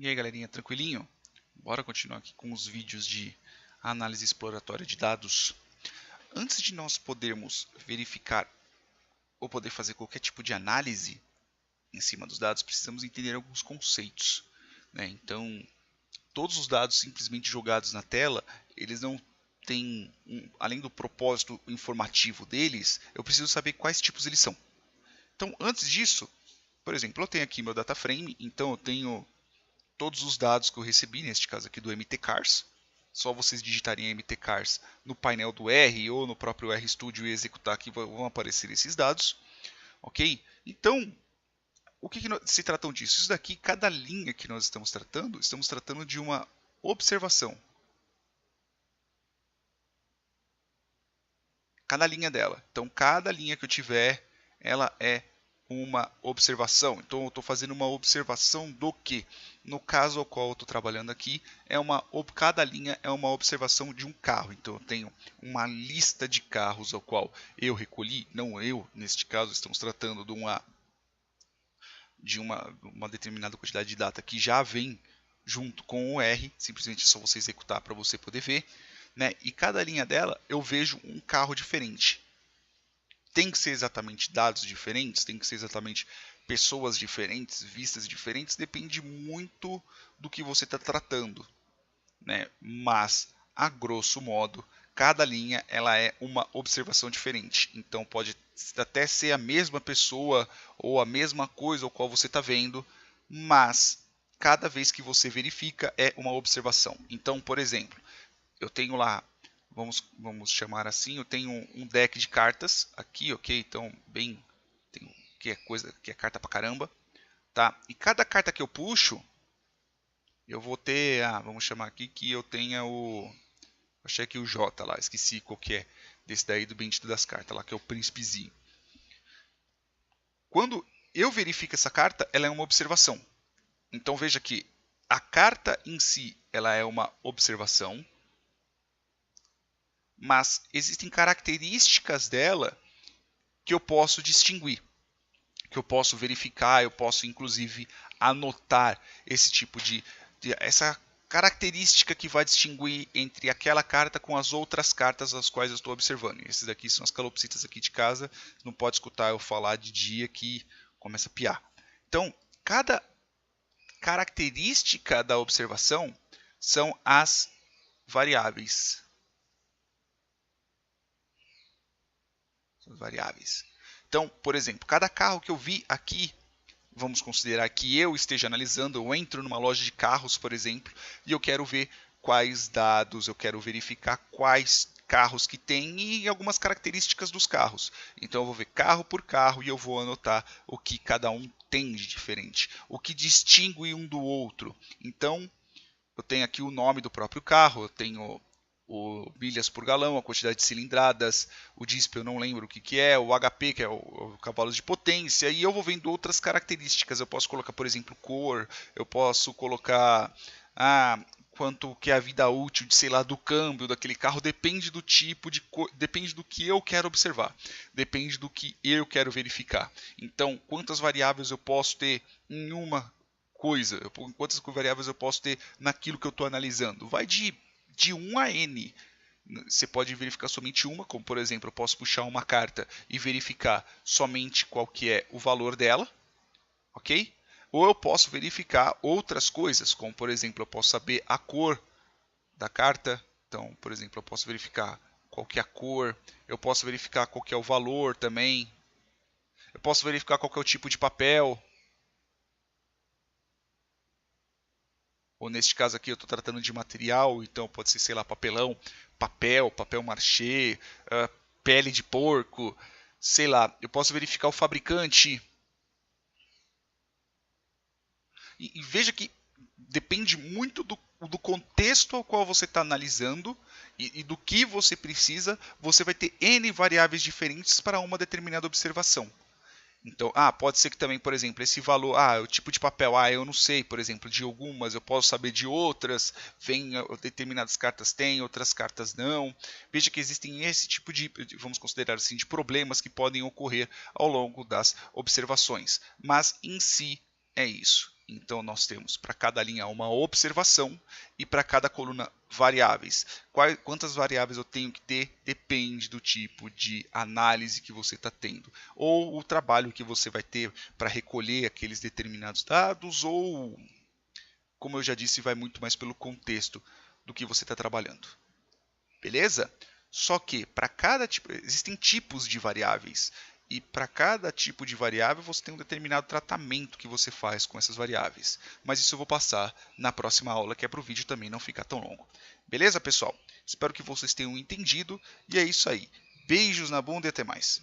E aí, galerinha, tranquilinho? Bora continuar aqui com os vídeos de análise exploratória de dados. Antes de nós podermos verificar ou poder fazer qualquer tipo de análise em cima dos dados, precisamos entender alguns conceitos, né? Então, todos os dados simplesmente jogados na tela, eles não têm, além do propósito informativo deles, eu preciso saber quais tipos eles são. Então, antes disso, por exemplo, eu tenho aqui meu data frame, então eu tenho todos os dados que eu recebi, neste caso aqui do MTCars. Só vocês digitarem MTCars no painel do R ou no próprio RStudio e executar aqui vão aparecer esses dados. Ok? Então, o que se tratam disso? Isso daqui, cada linha que nós estamos tratando de uma observação. Cada linha dela. Então, cada linha que eu tiver, ela é uma observação. Então, eu estou fazendo uma observação do que? No caso ao qual eu estou trabalhando aqui, cada linha é uma observação de um carro. Então, eu tenho uma lista de carros ao qual eu recolhi, não eu, neste caso, estamos tratando de uma determinada quantidade de data que já vem junto com o R, simplesmente é só você executar para você poder ver. Né? E cada linha dela eu vejo um carro diferente. Tem que ser exatamente dados diferentes, tem que ser exatamente pessoas diferentes, vistas diferentes, depende muito do que você está tratando, né? Mas, a grosso modo, cada linha ela é uma observação diferente. Então pode até ser a mesma pessoa ou a mesma coisa ao qual você está vendo, mas cada vez que você verifica é uma observação. Então, por exemplo, eu tenho lá, vamos chamar assim, eu tenho um deck de cartas aqui, ok? Então, tem que é carta pra caramba, tá? E cada carta que eu puxo, eu vou ter, vamos chamar aqui que eu tenha achei aqui o J lá, esqueci qual que é, desse daí do bendito das cartas lá, que é o príncipezinho. Quando eu verifico essa carta, ela é uma observação. Então, veja que a carta em si, ela é uma observação, mas existem características dela que eu posso distinguir, que eu posso verificar, eu posso inclusive anotar esse tipo essa característica que vai distinguir entre aquela carta com as outras cartas as quais eu estou observando. E esses daqui são as calopsitas aqui de casa, não pode escutar eu falar de dia que começa a piar. Então, cada característica da observação são as variáveis. Então, por exemplo, cada carro que eu vi aqui, vamos considerar que eu esteja analisando, eu entro numa loja de carros, por exemplo, e eu quero ver quais dados, eu quero verificar quais carros que tem e algumas características dos carros. Então eu vou ver carro por carro e eu vou anotar o que cada um tem de diferente, o que distingue um do outro. Então eu tenho aqui o nome do próprio carro, eu tenho o milhas por galão, a quantidade de cilindradas, o DISP eu não lembro o que é, o HP, que é o cavalos de potência, e eu vou vendo outras características. Eu posso colocar, por exemplo, cor, eu posso colocar quanto que é a vida útil de, sei lá, do câmbio daquele carro, depende do tipo depende do que eu quero observar, depende do que eu quero verificar. Então, quantas variáveis eu posso ter em uma coisa, quantas variáveis eu posso ter naquilo que eu estou analisando? Vai de 1 a n. Você pode verificar somente uma, como por exemplo, eu posso puxar uma carta e verificar somente qual que é o valor dela, ok? Ou eu posso verificar outras coisas, como por exemplo, eu posso saber a cor da carta. Então, por exemplo, eu posso verificar qual que é a cor, eu posso verificar qual que é o valor também, eu posso verificar qual que é o tipo de papel. Ou neste caso aqui eu estou tratando de material, então pode ser, sei lá, papelão, papel machê, pele de porco, sei lá, eu posso verificar o fabricante. E veja que depende muito do contexto ao qual você está analisando e do que você precisa, você vai ter N variáveis diferentes para uma determinada observação. Então, pode ser que também, por exemplo, esse valor, o tipo de papel, eu não sei, por exemplo, de algumas, eu posso saber de outras, determinadas cartas têm, outras cartas não. Veja que existem esse tipo vamos considerar assim, de problemas que podem ocorrer ao longo das observações. Mas, em si, é isso. Então, nós temos para cada linha uma observação e para cada coluna variáveis. Quantas variáveis eu tenho que ter? Depende do tipo de análise que você está tendo. Ou o trabalho que você vai ter para recolher aqueles determinados dados, ou, como eu já disse, vai muito mais pelo contexto do que você está trabalhando. Beleza? Só que para cada tipo, existem tipos de variáveis. E para cada tipo de variável você tem um determinado tratamento que você faz com essas variáveis. Mas isso eu vou passar na próxima aula, que é para o vídeo também não ficar tão longo. Beleza, pessoal? Espero que vocês tenham entendido. E é isso aí. Beijos na bunda e até mais.